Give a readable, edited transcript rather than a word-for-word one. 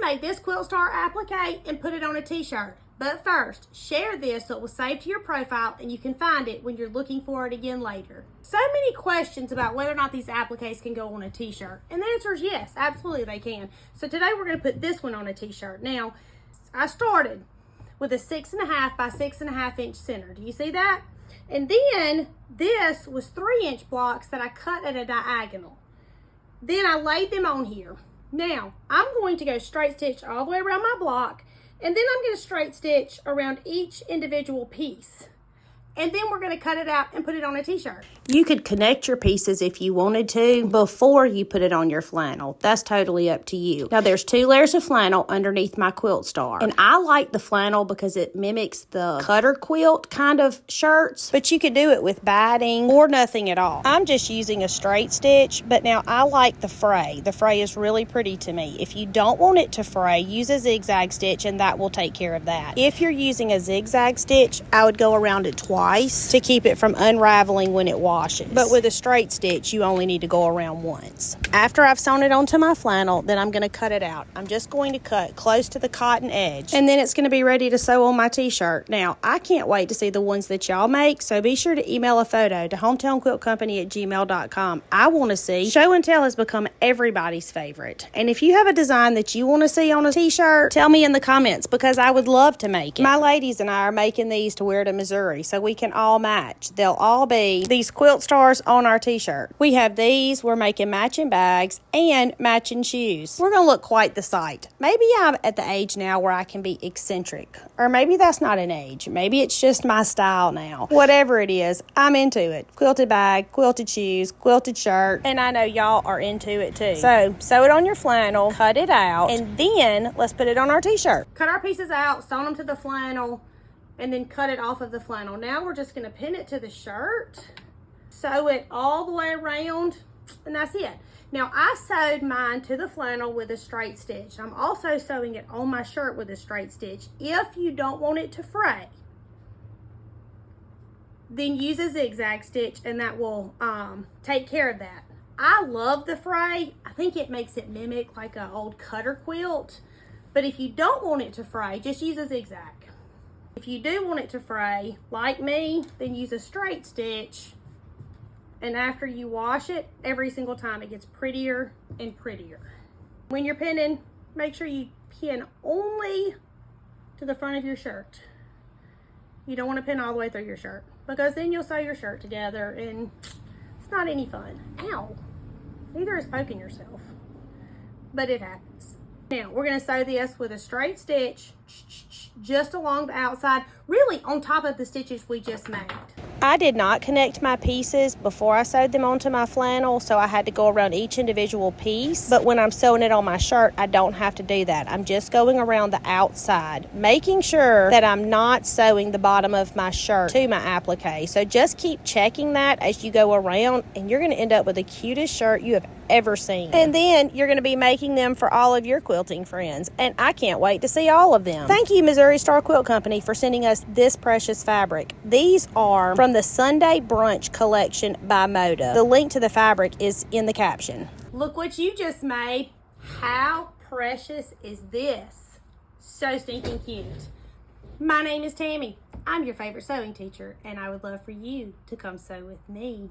made this Quilt Star applique and put it on a t-shirt. But first, share this so it will save to your profile and you can find it when you're looking for it again later. So many questions about whether or not these appliques can go on a t-shirt. And the answer is yes, absolutely they can. So today we're going to put this one on a t-shirt. Now, I started with a 6.5 by 6.5 inch center. Do you see that? And then this was 3-inch blocks that I cut at a diagonal. Then I laid them on here. Now, I'm going to go straight stitch all the way around my block, and then I'm going to straight stitch around each individual piece. And then we're going to cut it out and put it on a t-shirt. You could connect your pieces if you wanted to before you put it on your flannel. That's totally up to you. Now there's 2 layers of flannel underneath my quilt star. And I like the flannel because it mimics the cutter quilt kind of shirts. But you could do it with batting or nothing at all. I'm just using a straight stitch, but now I like the fray. The fray is really pretty to me. If you don't want it to fray, use a zigzag stitch and that will take care of that. If you're using a zigzag stitch, I would go around it twice to keep it from unraveling when it washes. But with a straight stitch, you only need to go around once. After I've sewn it onto my flannel, then I'm going to cut it out. I'm just going to cut close to the cotton edge, and then it's going to be ready to sew on my t-shirt. Now, I can't wait to see the ones that y'all make, so be sure to email a photo to hometownquiltcompany@gmail.com. I want to see. Show and tell has become everybody's favorite. And if you have a design that you want to see on a t-shirt, tell me in the comments because I would love to make it. My ladies and I are making these to wear to Missouri, so we can all match. They'll all be these quilt stars on our t-shirt. We have these. We're making matching bags and matching shoes. We're going to look quite the sight. Maybe I'm at the age now where I can be eccentric, or maybe that's not an age. Maybe it's just my style now. Whatever it is, I'm into it. Quilted bag, quilted shoes, quilted shirt, and I know y'all are into it too. So sew it on your flannel, cut it out, and then let's put it on our t-shirt. Cut our pieces out, sew them to the flannel, and then cut it off of the flannel. Now we're just going to pin it to the shirt, sew it all the way around, and that's it. Now I sewed mine to the flannel with a straight stitch. I'm also sewing it on my shirt with a straight stitch. If you don't want it to fray, then use a zigzag stitch and that will take care of that. I love the fray. I think it makes it mimic like an old cutter quilt. But if you don't want it to fray, just use a zigzag. If you do want it to fray, like me, then use a straight stitch. And after you wash it, every single time it gets prettier and prettier. When you're pinning, make sure you pin only to the front of your shirt. You don't want to pin all the way through your shirt because then you'll sew your shirt together and it's not any fun. Ow! Neither is poking yourself, but it happens. Now, we're going to sew this with a straight stitch just along the outside, really on top of the stitches we just made. I did not connect my pieces before I sewed them onto my flannel, so I had to go around each individual piece. But when I'm sewing it on my shirt, I don't have to do that. I'm just going around the outside, making sure that I'm not sewing the bottom of my shirt to my applique. So just keep checking that as you go around, and you're going to end up with the cutest shirt you have ever seen. And then you're going to be making them for all of your quilting friends, and I can't wait to see all of them. Thank you, Missouri Star Quilt Company, for sending us this precious fabric. These are from the Sunday Brunch collection by Moda. The link to the fabric is in the caption. Look what you just made. How precious is this? So stinking cute. My name is Tammy. I'm your favorite sewing teacher, and I would love for you to come sew with me.